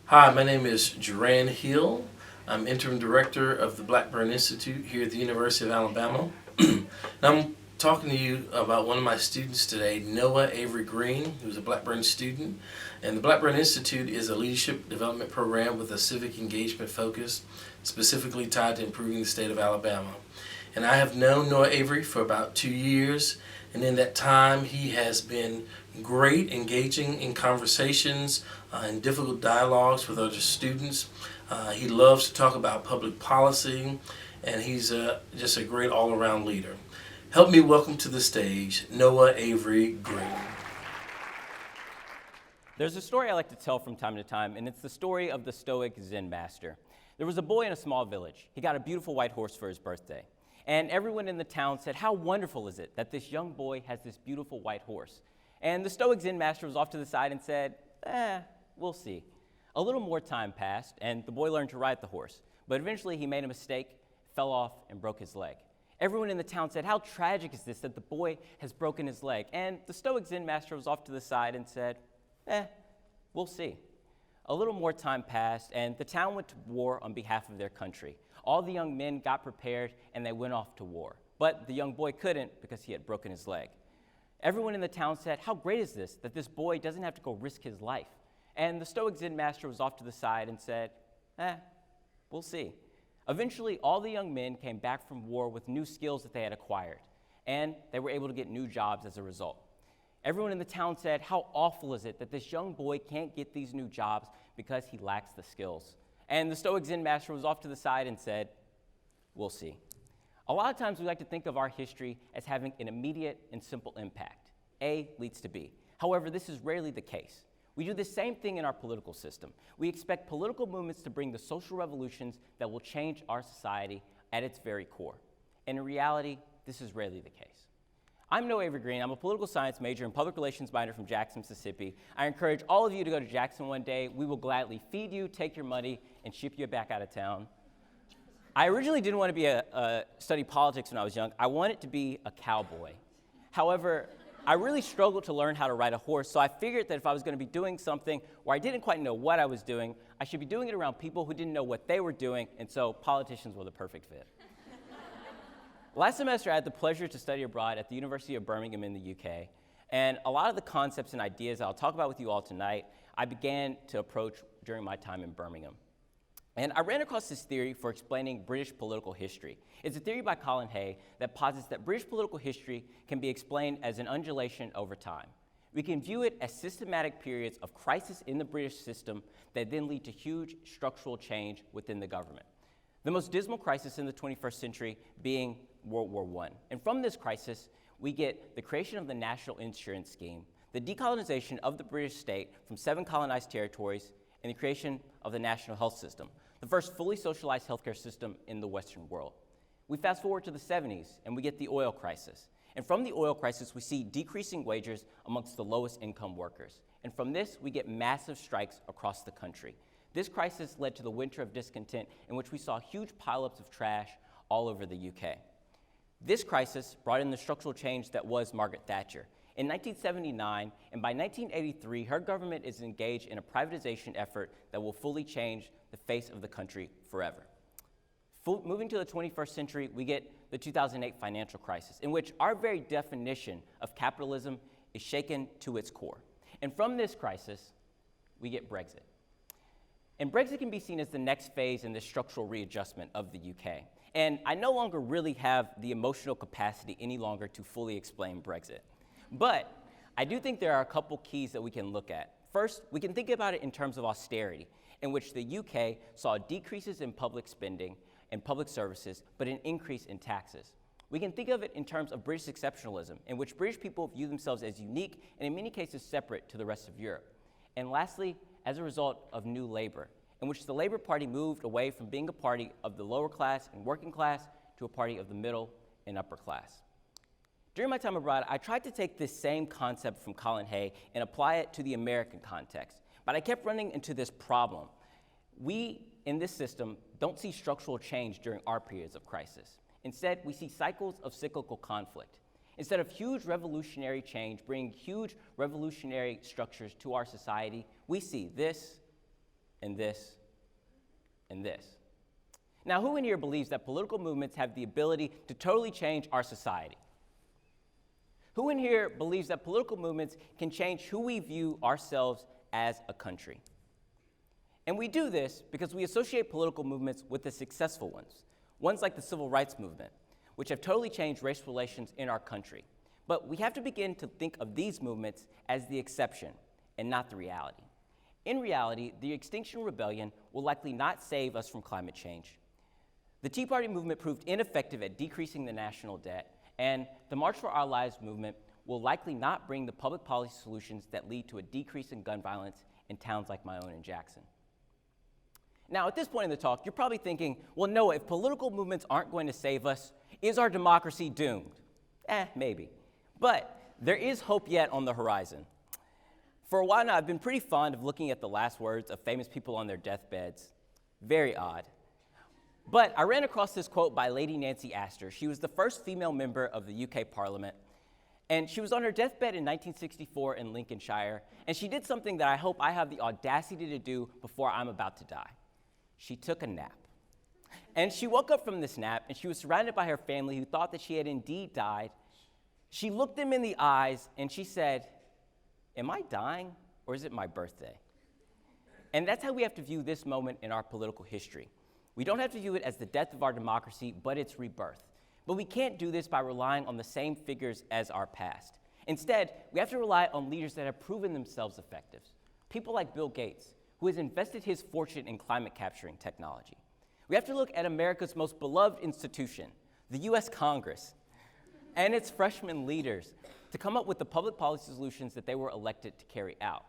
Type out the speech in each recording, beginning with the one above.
Hi, my name is Duran Hill. I'm interim director of the Blackburn Institute here at the University of Alabama. And I'm talking to you about one of my students today, Noah Avery Greene, who's a Blackburn student. And the Blackburn Institute is a leadership development program with a civic engagement focus, specifically tied to improving the state of Alabama. And I have known Noah Avery for about 2 years, and in that time he has been great, engaging in conversations and difficult dialogues with other students. He loves to talk about public policy, and he's just a great all-around leader. Help me welcome to the stage Noah Avery Greene. There's a story I like to tell from time to time, and it's the story of the Stoic Zen master. There was a boy in a small village. He got a beautiful white horse for his birthday. And everyone in the town said, "How wonderful is it that this young boy has this beautiful white horse?" And the Stoic Zen master was off to the side and said, we'll see. A little more time passed, and the boy learned to ride the horse. But eventually he made a mistake, fell off, and broke his leg. Everyone in the town said, "How tragic is this that the boy has broken his leg?" And the Stoic Zen master was off to the side and said, we'll see. A little more time passed, and the town went to war on behalf of their country. All the young men got prepared, and they went off to war. But the young boy couldn't because he had broken his leg. Everyone in the town said, "How great is this, that this boy doesn't have to go risk his life?" And the Stoic Zen master was off to the side and said, we'll see. Eventually, all the young men came back from war with new skills that they had acquired, and they were able to get new jobs as a result. Everyone in the town said, "How awful is it that this young boy can't get these new jobs because he lacks the skills?" And the Stoic Zen master was off to the side and said, we'll see. A lot of times we like to think of our history as having an immediate and simple impact. A leads to B. However, this is rarely the case. We do the same thing in our political system. We expect political movements to bring the social revolutions that will change our society at its very core. And in reality, this is rarely the case. I'm Noah Avery Greene. I'm a political science major and public relations minor from Jackson, Mississippi. I encourage all of you to go to Jackson one day. We will gladly feed you, take your money, and ship you back out of town. I originally didn't want to study politics when I was young. I wanted to be a cowboy. However, I really struggled to learn how to ride a horse, so I figured that if I was going to be doing something where I didn't quite know what I was doing, I should be doing it around people who didn't know what they were doing, and so politicians were the perfect fit. Last semester, I had the pleasure to study abroad at the University of Birmingham in the UK, and a lot of the concepts and ideas I'll talk about with you all tonight, I began to approach during my time in Birmingham. And I ran across this theory for explaining British political history. It's a theory by Colin Hay that posits that British political history can be explained as an undulation over time. We can view it as systematic periods of crisis in the British system that then lead to huge structural change within the government. The most dismal crisis in the 21st century being World War I. And from this crisis, we get the creation of the National Insurance Scheme, the decolonization of the British state from 7 colonized territories, and the creation of the National Health System, the first fully socialized healthcare system in the Western world. We fast forward to the 70s, and we get the oil crisis. And from the oil crisis, we see decreasing wages amongst the lowest income workers. And from this, we get massive strikes across the country. This crisis led to the winter of discontent, in which we saw huge pileups of trash all over the UK. This crisis brought in the structural change that was Margaret Thatcher. In 1979, and by 1983, her government is engaged in a privatization effort that will fully change the face of the country forever. Moving to the 21st century, we get the 2008 financial crisis, in which our very definition of capitalism is shaken to its core. And from this crisis, we get Brexit. And Brexit can be seen as the next phase in this structural readjustment of the UK. And I no longer really have the emotional capacity any longer to fully explain Brexit. But I do think there are a couple keys that we can look at. First, we can think about it in terms of austerity, in which the UK saw decreases in public spending and public services, but an increase in taxes. We can think of it in terms of British exceptionalism, in which British people view themselves as unique and in many cases separate to the rest of Europe. And lastly, as a result of New Labour, in which the Labour Party moved away from being a party of the lower class and working class to a party of the middle and upper class. During my time abroad, I tried to take this same concept from Colin Hay and apply it to the American context, but I kept running into this problem. We, in this system, don't see structural change during our periods of crisis. Instead, we see cycles of cyclical conflict. Instead of huge revolutionary change bringing huge revolutionary structures to our society, we see this and this, and this. Now, who in here believes that political movements have the ability to totally change our society? Who in here believes that political movements can change who we view ourselves as a country? And we do this because we associate political movements with the successful ones like the civil rights movement, which have totally changed race relations in our country. But we have to begin to think of these movements as the exception and not the reality. In reality, the Extinction Rebellion will likely not save us from climate change. The Tea Party movement proved ineffective at decreasing the national debt, and the March for Our Lives movement will likely not bring the public policy solutions that lead to a decrease in gun violence in towns like my own in Jackson. Now, at this point in the talk, you're probably thinking, well, Noah, if political movements aren't going to save us, is our democracy doomed? Maybe. But there is hope yet on the horizon. For a while now, I've been pretty fond of looking at the last words of famous people on their deathbeds. Very odd. But I ran across this quote by Lady Nancy Astor. She was the first female member of the UK Parliament, and she was on her deathbed in 1964 in Lincolnshire, and she did something that I hope I have the audacity to do before I'm about to die. She took a nap. And she woke up from this nap, and she was surrounded by her family who thought that she had indeed died. She looked them in the eyes, and she said, "Am I dying, or is it my birthday?" And that's how we have to view this moment in our political history. We don't have to view it as the death of our democracy, but its rebirth. But we can't do this by relying on the same figures as our past. Instead, we have to rely on leaders that have proven themselves effective. People like Bill Gates, who has invested his fortune in climate capturing technology. We have to look at America's most beloved institution, the U.S. Congress, and its freshman leaders to come up with the public policy solutions that they were elected to carry out.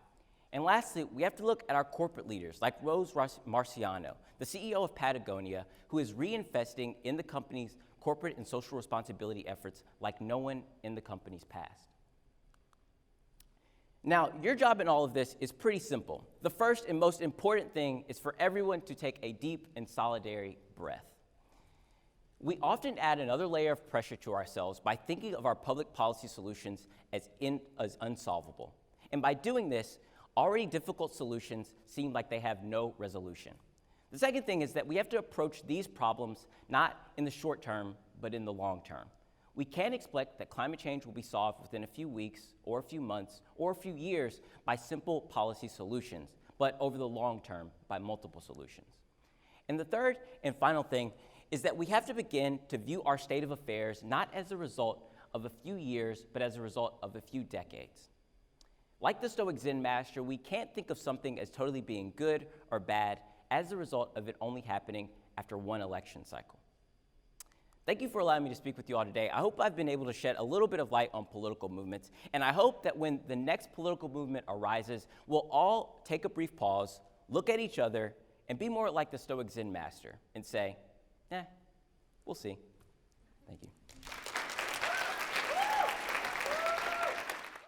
And lastly, we have to look at our corporate leaders, like Rose Marciano, the CEO of Patagonia, who is reinvesting in the company's corporate and social responsibility efforts like no one in the company's past. Now, your job in all of this is pretty simple. The first and most important thing is for everyone to take a deep and solitary breath. We often add another layer of pressure to ourselves by thinking of our public policy solutions as unsolvable. And by doing this, already difficult solutions seem like they have no resolution. The second thing is that we have to approach these problems not in the short term, but in the long term. We can't expect that climate change will be solved within a few weeks, or a few months, or a few years by simple policy solutions, but over the long term by multiple solutions. And the third and final thing is that we have to begin to view our state of affairs not as a result of a few years, but as a result of a few decades. Like the Stoic Zen master, we can't think of something as totally being good or bad as a result of it only happening after one election cycle. Thank you for allowing me to speak with you all today. I hope I've been able to shed a little bit of light on political movements, and I hope that when the next political movement arises, we'll all take a brief pause, look at each other, and be more like the Stoic Zen master and say, we'll see. Thank you.